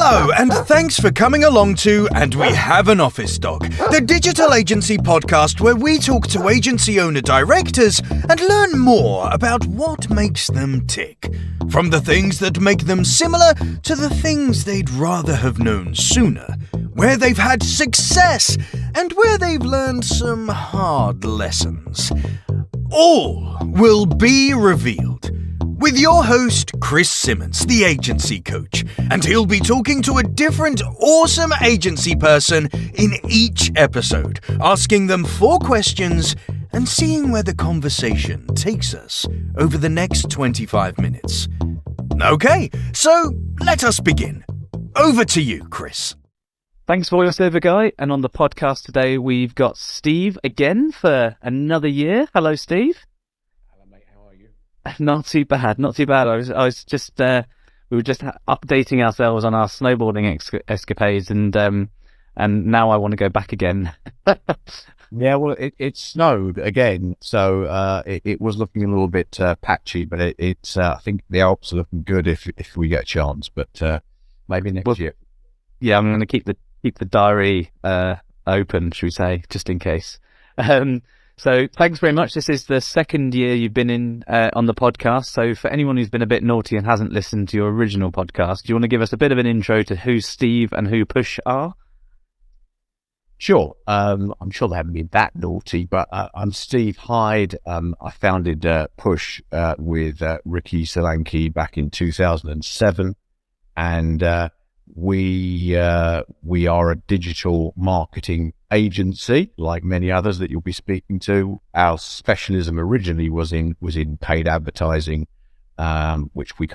Hello, and thanks for coming along to And We Have an Office Dog, the digital agency podcast where we talk to agency owner-directors and learn more about what makes them tick. From the things that make them similar to the things they'd rather have known sooner, where they've had success and where they've learned some hard lessons. All will be revealed with your host, Chris Simmons, the agency coach, and he'll be talking to a different awesome agency person in each episode, asking them 4 questions and seeing where the conversation takes us over the next 25 minutes. Okay, so let us begin. Over to you, Chris. Thanks for your server, Guy. And on the podcast today, we've got Steve again for another year. Hello, Steve. Not too bad, not too bad. I was just, we were just updating ourselves on our snowboarding escapades, and now I want to go back again. Yeah, well, it snowed again, so it was looking a little bit patchy, but it's I think the Alps are looking good if we get a chance, but maybe next year. Yeah, I'm going to keep the diary open, should we say, just in case. So thanks very much. This is the second year you've been in on the podcast. So for anyone who's been a bit naughty and hasn't listened to your original podcast, do you want to give us a bit of an intro to who Steve and who Push are? Sure. I'm sure they haven't been that naughty, but I'm Steve Hyde. I founded Push with Ricky Solanki back in 2007, and we are a digital marketing agency, like many others that you'll be speaking to. Our specialism originally was in paid advertising, which we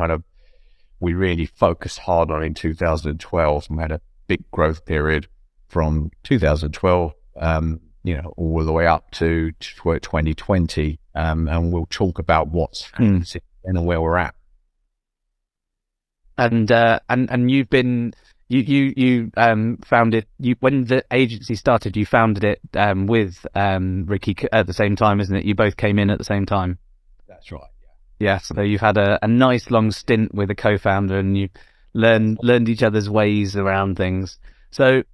really focused hard on in 2012, and we had a big growth period from 2012, all the way up to 2020, and we'll talk about what's happening and where we're at. And you've been you founded when the agency started. You founded it with Ricky at the same time, isn't it? You both came in at the same time. That's right. Yeah. So you've had a nice long stint with a co-founder, and you learned each other's ways around things. So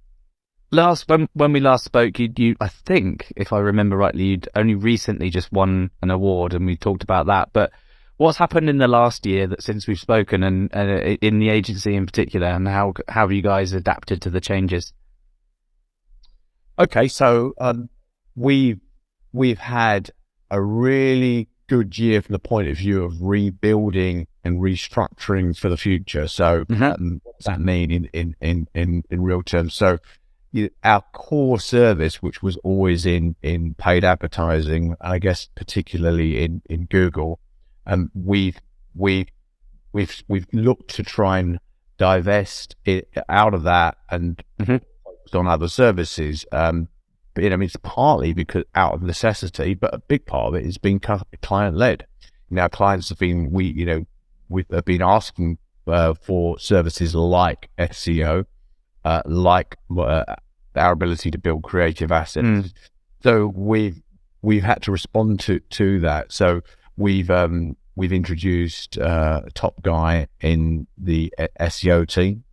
when we last spoke, you I think, if I remember rightly, you'd only recently just won an award, and we talked about that, but what's happened in the last year since we've spoken, and in the agency in particular, and how have you guys adapted to the changes? Okay, so we've had a really good year from the point of view of rebuilding and restructuring for the future. So what does that mean in real terms? So our core service, which was always in paid advertising, I guess particularly in Google, we've looked to try and divest it out of that and focus on other services. But it's partly because out of necessity, but a big part of it has been client led. Now, clients have been we have been asking for services like SEO, like our ability to build creative assets. So we've had to respond to that. So we've introduced Top Guy in the SEO team.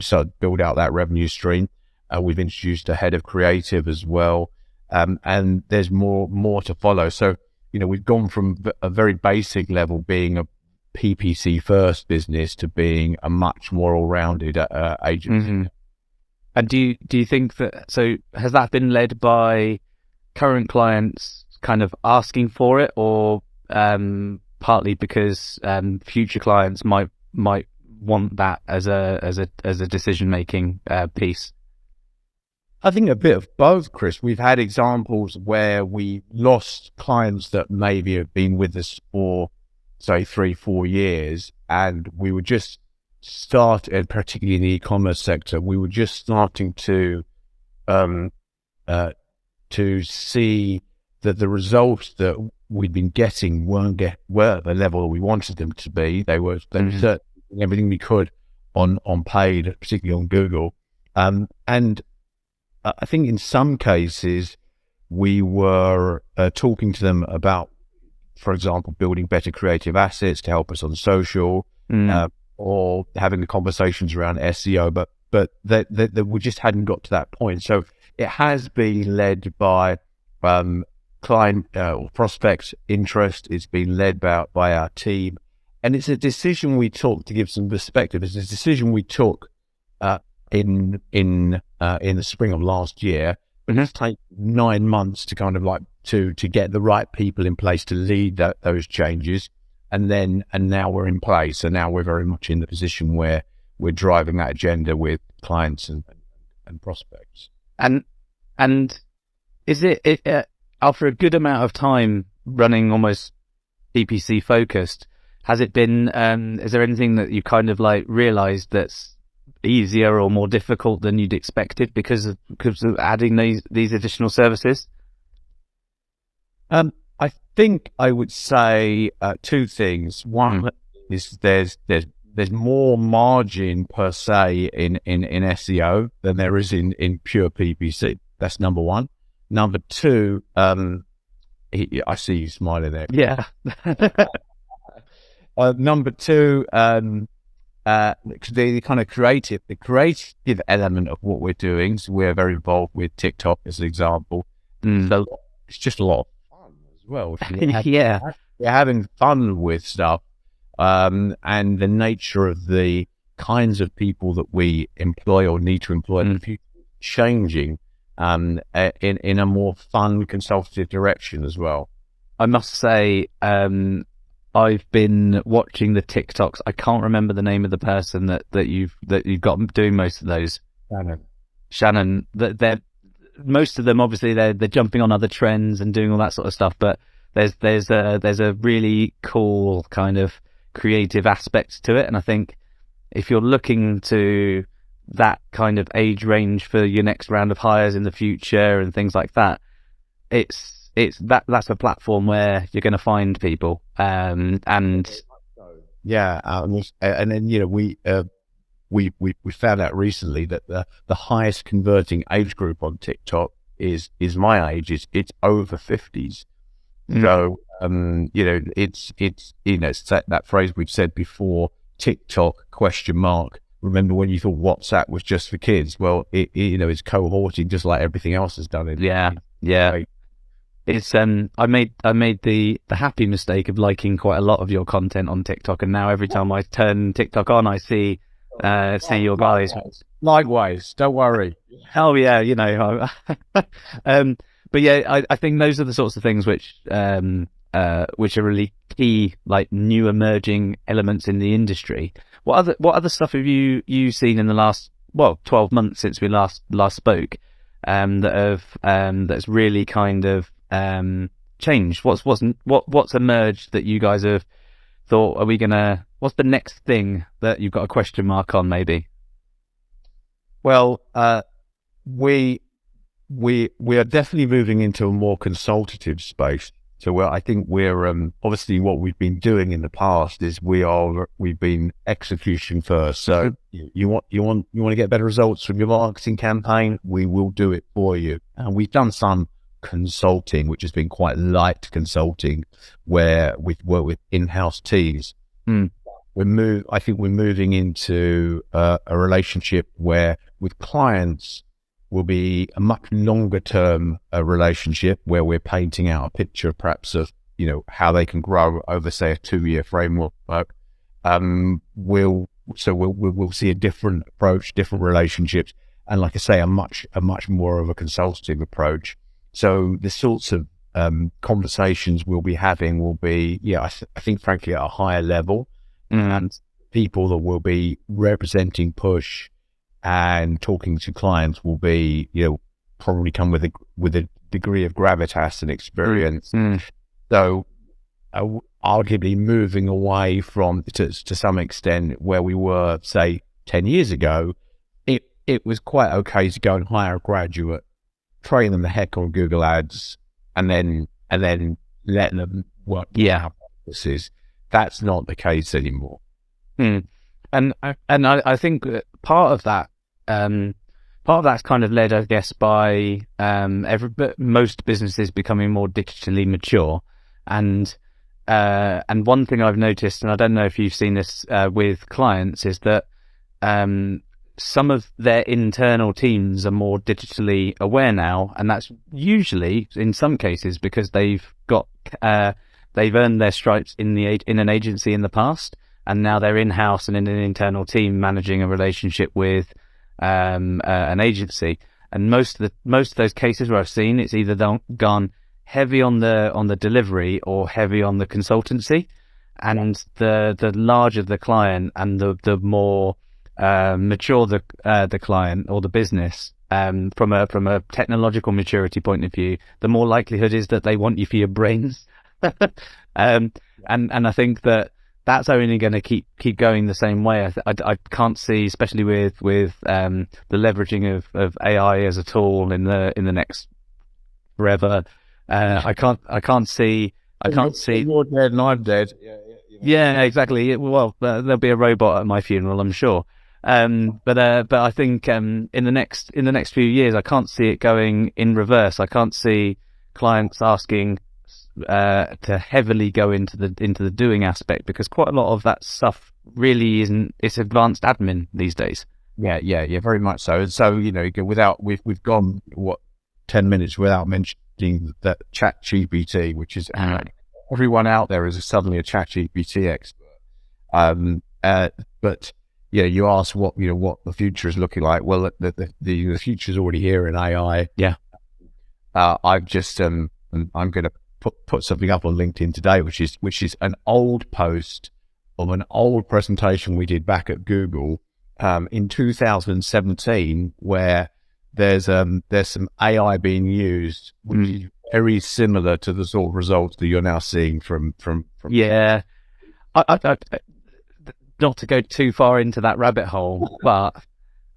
So build out that revenue stream. We've introduced a head of creative as well, and there's more to follow. So we've gone from a very basic level, being a PPC first business, to being a much more all-rounded agency. And do you think that, so has that been led by current clients kind of asking for it, or partly because future clients might want that as a decision making piece? I think a bit of both, Chris. We've had examples where we lost clients that maybe have been with us for, say, 3-4 years, and we were just starting, particularly in the e-commerce sector, we were just starting to see that the results that we'd been getting weren't at the level we wanted them to be. They were doing everything we could on paid, particularly on Google, and I think in some cases we were talking to them about, for example, building better creative assets to help us on social, or having the conversations around SEO, but that we just hadn't got to that point. So it has been led by client or prospect interest. It's been led by our team, and it's a decision we took, to give some perspective. It's a decision we took in the spring of last year. But it's taken 9 months to kind of like to get the right people in place to lead those changes, and now we're in place. So now we're very much in the position where we're driving that agenda with clients and prospects. And is it after a good amount of time running almost PPC focused, has it been? Is there anything that you kind of like realised that's easier or more difficult than you'd expected because of adding these additional services? I think I would say two things. One is there's more margin per se in SEO than there is in pure PPC. That's number one. Number two, I see you smiling there. Yeah. Number two, the kind of creative element of what we're doing. So we're very involved with TikTok as an example. So it's just a lot of fun as well. Yeah, we're having fun with stuff, and the nature of the kinds of people that we employ or need to employ in the future changing in a more fun, consultative direction as well. I must say, I've been watching the TikToks. I can't remember the name of the person that you've got doing most of those. Shannon. They're most of them, obviously, they're jumping on other trends and doing all that sort of stuff. But there's a really cool kind of creative aspect to it. And I think if you're looking to that kind of age range for your next round of hires in the future and things like that, that's a platform where you're going to find people. And yeah, and then we found out recently that the highest converting age group on TikTok is my age. It's over 50s. So it's that phrase we've said before, TikTok ? Remember when you thought WhatsApp was just for kids? Well, it's cohorting just like everything else has done. Yeah. It's I made the happy mistake of liking quite a lot of your content on TikTok, and now every time I turn TikTok on, I see your guys. Likewise, don't worry. Oh yeah, but yeah, I think those are the sorts of things which are really key, like new emerging elements in the industry. What other stuff have you seen in the last 12 months since we last spoke that's really kind of changed? What's emerged that you guys have thought, what's the next thing that you've got a question mark on, maybe? Well, we are definitely moving into a more consultative space. So I think we're obviously what we've been doing in the past is we've been execution first. So you want to get better results from your marketing campaign, we will do it for you. And we've done some consulting, which has been quite light consulting, where we work with in-house teams. I think we're moving into a relationship where with clients will be a much longer term relationship where we're painting out a picture perhaps of how they can grow over, say, a 2-year framework. We'll see a different approach, different relationships, and like I say, a much more of a consultative approach. So the sorts of conversations we'll be having will be, I think frankly at a higher level, and people that will be representing Push and talking to clients will be, probably come with a degree of gravitas and experience. So arguably moving away from, to some extent, where we were, say, 10 years ago, it was quite okay to go and hire a graduate, train them the heck on Google Ads, and then let them work. Yeah. That's not the case anymore. And I think that part of that's kind of led, I guess, by most businesses becoming more digitally mature, and and one thing I've noticed, and I don't know if you've seen this with clients, is that some of their internal teams are more digitally aware now, and that's usually, in some cases, because they've earned their stripes in an agency in the past, and now they're in-house and in an internal team managing a relationship with an agency. And most of those cases where I've seen, it's either gone heavy on the delivery or heavy on the consultancy, and the larger the client and the more mature the client or the business, from a technological maturity point of view, the more likelihood is that they want you for your brains. And I think that's only going to keep going the same way. I can't see, especially with the leveraging of AI as a tool in the next forever. I can't see. You're dead and I'm dead. Yeah, exactly. Well, there'll be a robot at my funeral, I'm sure. But I think in the next few years, I can't see it going in reverse. I can't see clients asking to heavily go into the doing aspect, because quite a lot of that stuff really isn't. It's advanced admin these days. Yeah, very much so. And so, we've gone 10 minutes without mentioning that ChatGPT, which is everyone out there is suddenly a ChatGPT expert. But yeah, you ask what the future is looking like. Well, the future is already here in AI. Yeah. I've just I'm going to put something up on LinkedIn today, which is an old post of an old presentation we did back at Google in 2017, where there's some AI being used, which is very similar to the sort of results that you're now seeing from. Yeah. I not to go too far into that rabbit hole, but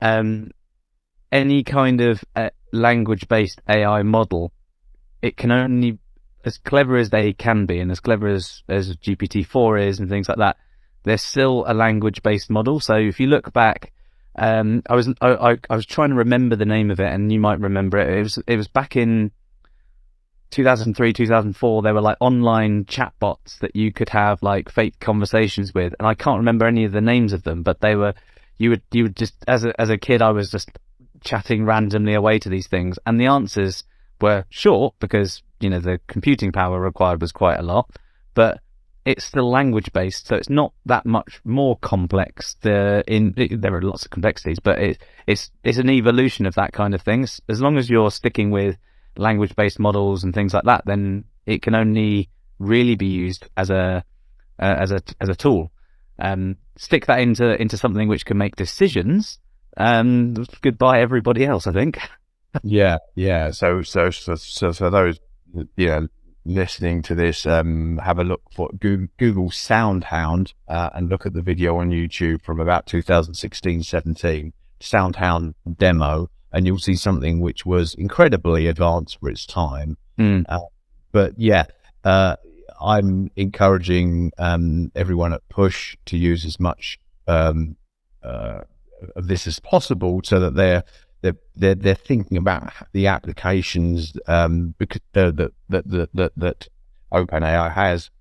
any kind of language-based AI model, it can only, as clever as they can be, and as clever as GPT-4 is and things like that, they're still a language-based model. So if you look back, I was trying to remember the name of it, and you might remember it. It was back in 2003, 2004. There were like online chatbots that you could have like fake conversations with, and I can't remember any of the names of them, but they were, you would just, as a kid, I was just chatting randomly away to these things, and the answers were short because the computing power required was quite a lot, but it's still language based, so it's not that much more complex. There are lots of complexities, but it's an evolution of that kind of thing. As long as you're sticking with language based models and things like that, then it can only really be used as a tool. Stick that into something which can make decisions, goodbye everybody else, I think. Yeah. So those listening to this, have a look for Google SoundHound and look at the video on YouTube from about 2016-17 SoundHound demo, and you'll see something which was incredibly advanced for its time. But yeah, I'm encouraging everyone at Push to use as much of this as possible, so that they're thinking about the applications because that OpenAI has,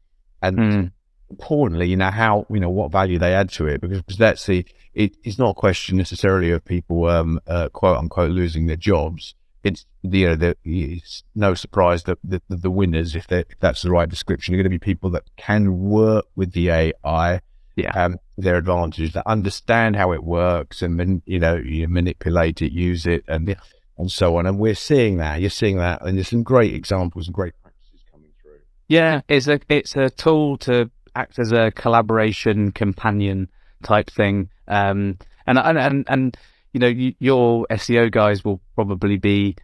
and importantly, what value they add to it, because that's it's not a question necessarily of people quote unquote losing their jobs. It's it's no surprise that the winners, if that's the right description, are going to be people that can work with the AI. Their advantage, that understand how it works, and you manipulate it, use it, and so on. And we're seeing that. You're seeing that, and there's some great examples and great practices coming through. Yeah, it's a tool to act as a collaboration companion type thing. And your SEO guys will probably be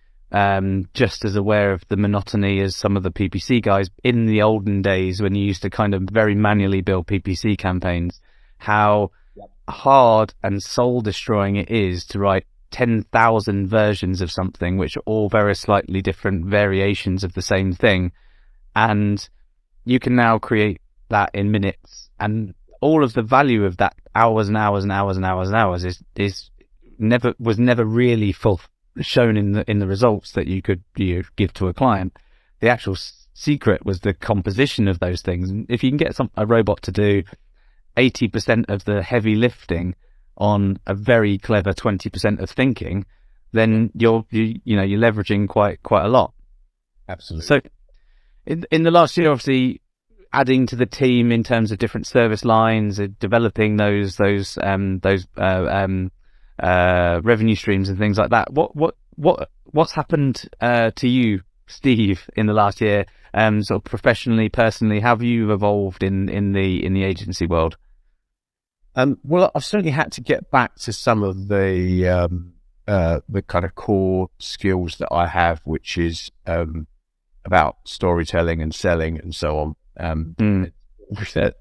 just as aware of the monotony as some of the PPC guys in the olden days, when you used to kind of very manually build PPC campaigns, how hard and soul destroying it is to write 10,000 versions of something which are all very slightly different variations of the same thing. And you can now create that in minutes, and all of the value of that hours and hours and hours and hours and hours was never really shown in the results that you could give to a client. The actual secret was the composition of those things. And if you can get a robot to do 80% of the heavy lifting on a very clever 20% of thinking, then you're leveraging quite a lot. Absolutely. So in the last year, obviously adding to the team in terms of different service lines, developing those revenue streams and things like that. What's happened to you, Steve, in the last year? Sort of professionally, personally, how have you evolved in the agency world? Well, I've certainly had to get back to some of the kind of core skills that I have, which is about storytelling and selling and so on.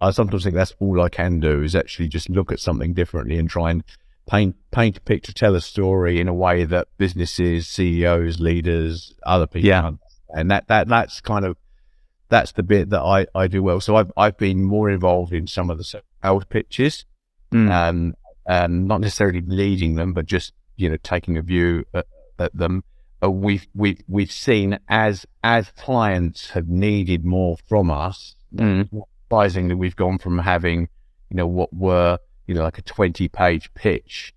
I sometimes think that's all I can do, is actually just look at something differently and try and paint a picture, tell a story in a way that businesses, CEOs, leaders, other people, and that's the bit that I do well. So I've been more involved in some of the sales pitches, not necessarily leading them, but just taking a view at them. We've seen as clients have needed more from us. Surprisingly, we've gone from having what were like a 20-page pitch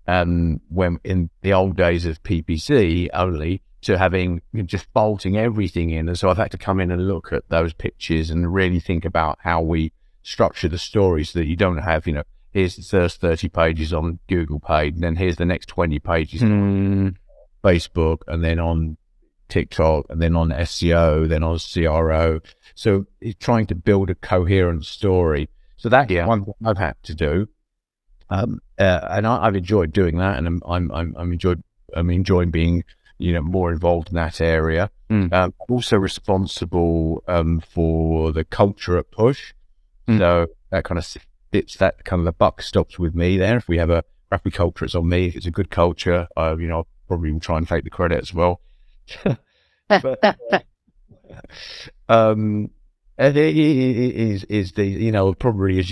when in the old days of PPC only, to having just bolting everything in. And so I've had to come in and look at those pitches and really think about how we structure the story so that you don't have, here's the first 30 pages on Google page, and then here's the next 20 pages on Facebook, and then on TikTok, and then on SEO, then on CRO. So it's trying to build a coherent story. So that's one thing I've had to do. And I've enjoyed doing that, and I'm enjoying being more involved in that area. I'm also responsible for the culture at Push. So that kind of the buck stops with me there. If we have a crappy culture, it's on me. If it's a good culture, I'll probably try and take the credit as well. But it is the probably, as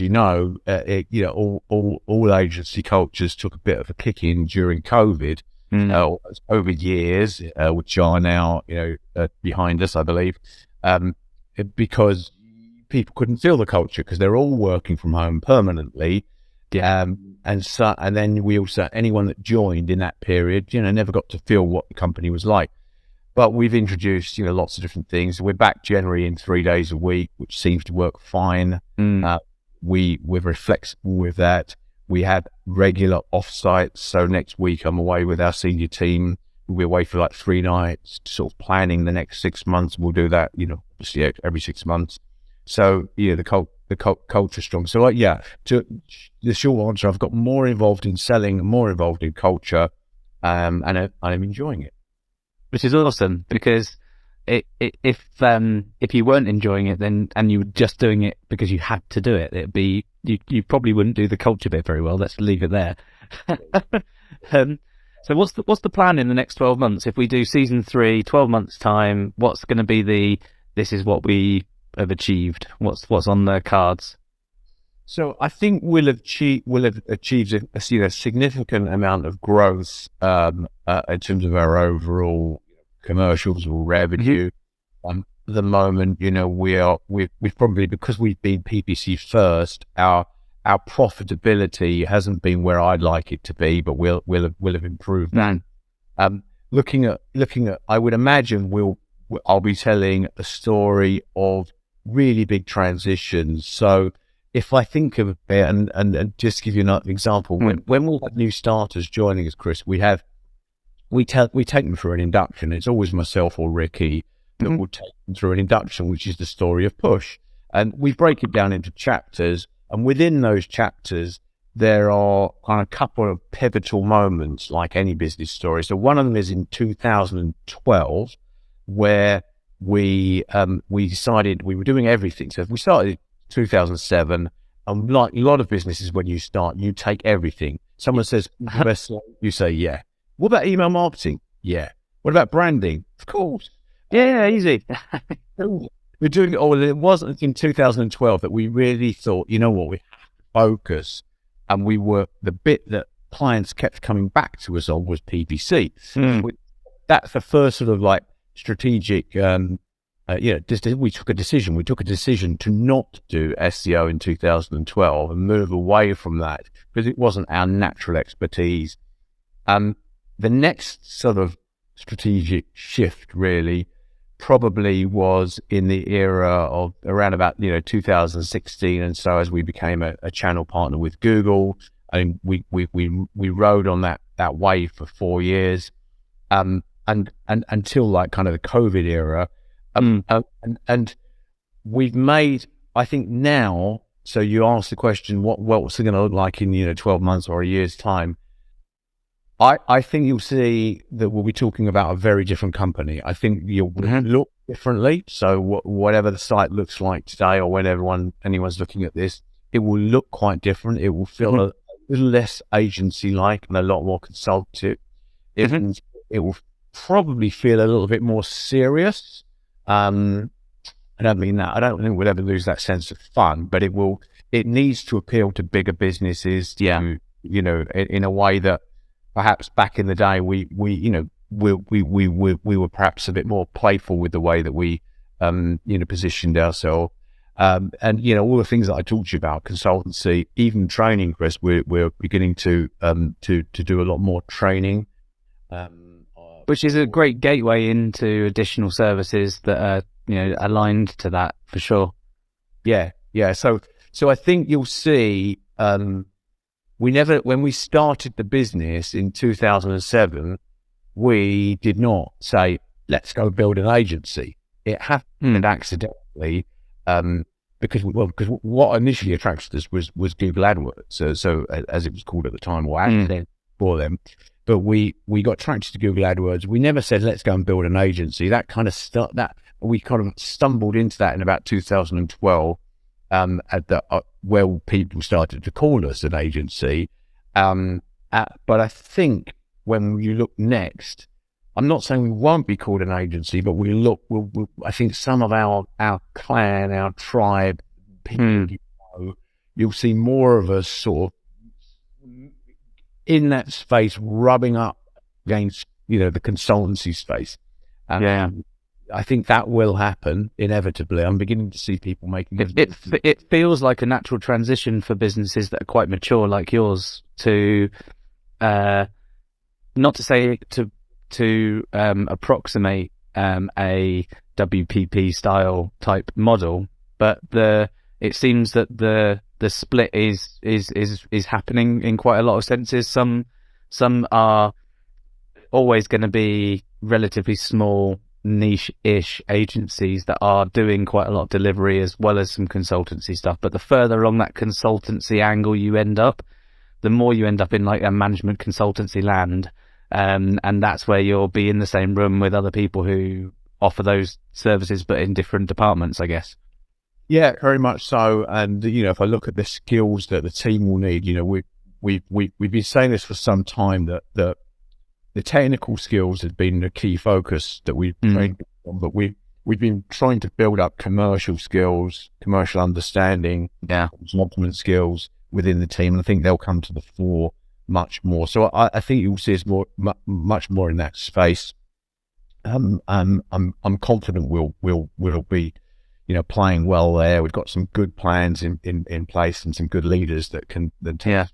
all agency cultures took a bit of a kick in during COVID. COVID years, which are now behind us, I believe, because people couldn't feel the culture because they're all working from home permanently. And then we also, anyone that joined in that period, never got to feel what the company was like. But we've introduced, lots of different things. We're back generally in 3 days a week, which seems to work fine. We're very flexible with that. We have regular off-sites. So next week I'm away with our senior team. We'll be away for like 3 nights, sort of planning the next 6 months. We'll do that, obviously every 6 months. So the culture is strong. So to the short answer, I've got more involved in selling, more involved in culture, and I'm enjoying it. Which is awesome, because if you weren't enjoying it, then and you were just doing it because you had to do it, it'd be you probably wouldn't do the culture bit very well. Let's leave it there. So what's the plan in the next 12 months? If we do season 3, 12 months time, what's going to be this is what we have achieved? What's on the cards? So I think we'll have achieved a significant amount of growth in terms of our overall commercials or revenue. At the moment, we've probably, because we've been PPC first, our profitability hasn't been where I'd like it to be, but we'll have improved that. Looking at, I would imagine I'll be telling a story of really big transitions. So if I think of it, and just give you another example, when we'll have new starters joining us, Chris, we take them through an induction. It's always myself or Ricky that will take them through an induction, which is the story of Push. And we break it down into chapters, and within those chapters, there are kind of a couple of pivotal moments like any business story. So one of them is in 2012, where we decided we were doing everything. So if we started in 2007, and like a lot of businesses, when you start, you take everything. Someone says, you say, yeah. What about email marketing? Yeah. What about branding? Of course. Yeah, easy. We're doing it all. It wasn't in 2012 that we really thought, we have to focus. And the bit that clients kept coming back to us on was PPC. That's the first sort of like strategic we took a decision. We took a decision to not do SEO in 2012 and move away from that because it wasn't our natural expertise. The next sort of strategic shift really probably was in the era of around about 2016, and so as we became a channel partner with Google, and we rode on that wave for 4 years, and until like kind of the COVID era. And we've made, I think now, so you asked the question, what's it going to look like in 12 months or a year's time? I think you'll see that we'll be talking about a very different company. I think you'll look differently. So whatever the site looks like today, or when anyone's looking at this, it will look quite different. It will feel a little less agency-like and a lot more consultative. It will probably feel a little bit more serious. I don't mean that. I don't think we'll ever lose that sense of fun, but it needs to appeal to bigger businesses, in a way that perhaps back in the day we were perhaps a bit more playful with the way that we positioned ourselves. And all the things that I talked to you about, consultancy, even training, Chris, we're beginning to do a lot more training. Which is a great gateway into additional services that are, aligned to that for sure. Yeah. So I think you'll see, when we started the business in 2007, we did not say, let's go build an agency. It happened accidentally, because what initially attracted us was Google AdWords. So as it was called at the time, or AdWords for them. But we got attracted to Google AdWords. We never said, let's go and build an agency. We kind of stumbled into that in about 2012, where people started to call us an agency. But I think when you look next, I'm not saying we won't be called an agency, but I think some of our clan, our tribe, people, you'll see more of us sort of in that space, rubbing up against, the consultancy space. I think that will happen inevitably. I'm beginning to see people making it feels like a natural transition for businesses that are quite mature like yours to, not to say to approximate a WPP style type model, but it seems that the split is happening in quite a lot of senses. Some are always going to be relatively small, niche-ish agencies that are doing quite a lot of delivery as well as some consultancy stuff. But the further along that consultancy angle you end up, the more you end up in like a management consultancy land, and that's where you'll be in the same room with other people who offer those services, but in different departments, I guess. Yeah, very much so. And if I look at the skills that the team will need, we've been saying this for some time, that the technical skills have been a key focus that we've trained on, but we've been trying to build up commercial skills, commercial understanding, management skills within the team. And I think they'll come to the fore much more. So I think you'll see us much more in that space. I'm confident we'll be, playing well there. We've got some good plans in place and some good leaders that can take us.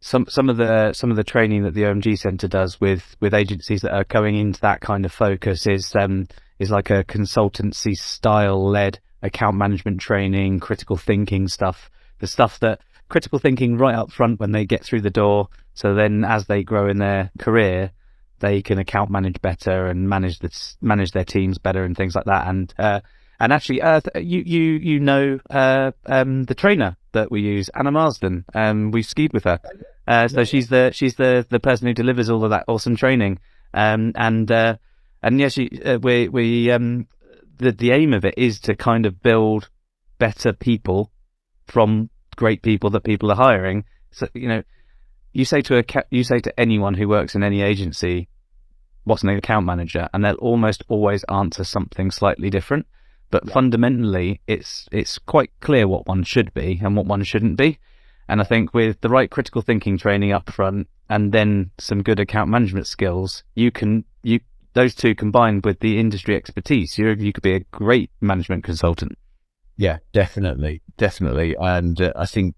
Some of the training that the OMG Centre does with agencies that are going into that kind of focus is like a consultancy style led account management training, critical thinking stuff, the stuff that critical thinking right up front when they get through the door. So then as they grow in their career, they can account manage better and manage their teams better and things like that. And actually, the trainer that we use, Anna Marsden. We've skied with her. So she's the person who delivers all of that awesome training. The aim of it is to kind of build better people from great people that people are hiring. So you say to anyone who works in any agency, what's an account manager, and they'll almost always answer something slightly different. But fundamentally, it's quite clear what one should be and what one shouldn't be. And I think with the right critical thinking training up front and then some good account management skills, you those two combined with the industry expertise, you could be a great management consultant. Yeah, definitely. And I think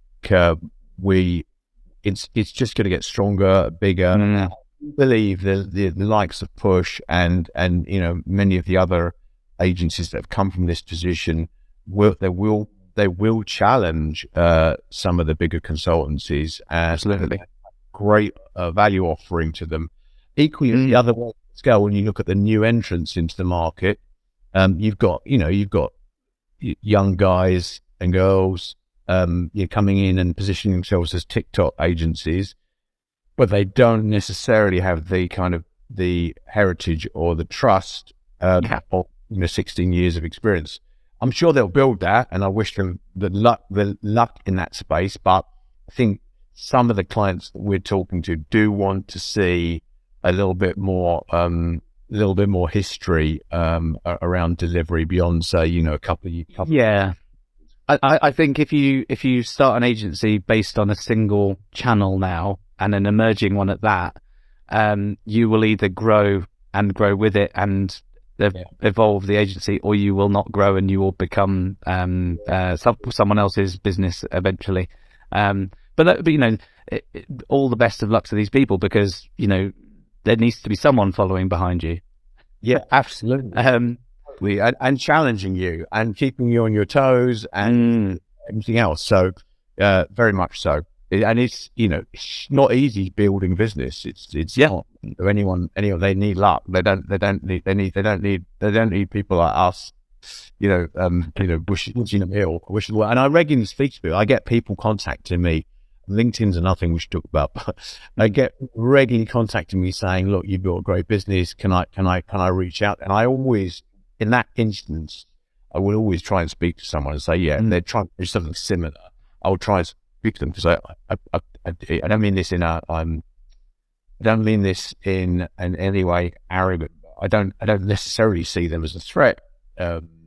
it's just going to get stronger, bigger. Mm. I believe the likes of Push and many of the other agencies that have come from this position will challenge some of the bigger consultancies. Absolutely. Great value offering to them. Equally, the other way to scale, when you look at the new entrants into the market, you've got young guys and girls coming in and positioning themselves as TikTok agencies, but they don't necessarily have the kind of the heritage or the trust of 16 years of experience. I'm sure they'll build that, and I wish them the luck in that space. But I think some of the clients that we're talking to do want to see a little bit more history around delivery beyond, say, a couple of years. Yeah. I think if you start an agency based on a single channel now, and an emerging one at that, you will either grow with it and evolve the agency, or you will not grow and you will become someone else's business eventually. But all the best of luck to these people, because there needs to be someone following behind you. Yeah, absolutely. And challenging you and keeping you on your toes and everything else. So very much so. And it's not easy building business. It's not. Anyone they need luck. They don't need people like us. Wishing them ill. And I regularly speak to people. I get people contacting me. LinkedIn's another thing we should talk about. But I get regularly contacting me saying, "Look, you built a great business. Can I reach out?" And I always, in that instance, I will always try and speak to someone and say, and they're trying to do something similar. I'll try and speak to them, because I don't mean this in any way arrogant. I don't necessarily see them as a threat.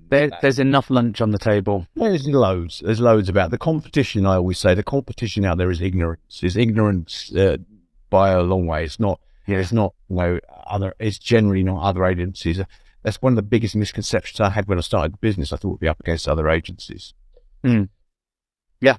There's enough lunch on the table. There's loads about the competition. I always say the competition out there is ignorance. It's ignorance by a long way. It's not. It's not. It's generally not other agencies. That's one of the biggest misconceptions I had when I started the business. I thought we'd be up against other agencies. Yeah,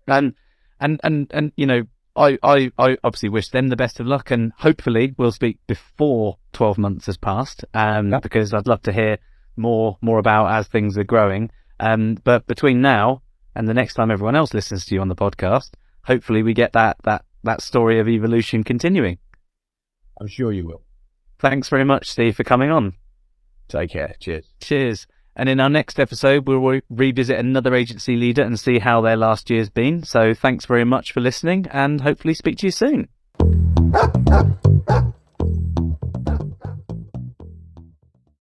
and I obviously wish them the best of luck, and hopefully we'll speak before 12 months has passed, because I'd love to hear more about as things are growing. But between now and the next time everyone else listens to you on the podcast, hopefully we get that story of evolution continuing. I'm sure you will. Thanks very much, Steve, for coming on. Take care. Cheers. And in our next episode, we'll revisit another agency leader and see how their last year's been. So thanks very much for listening, and hopefully speak to you soon.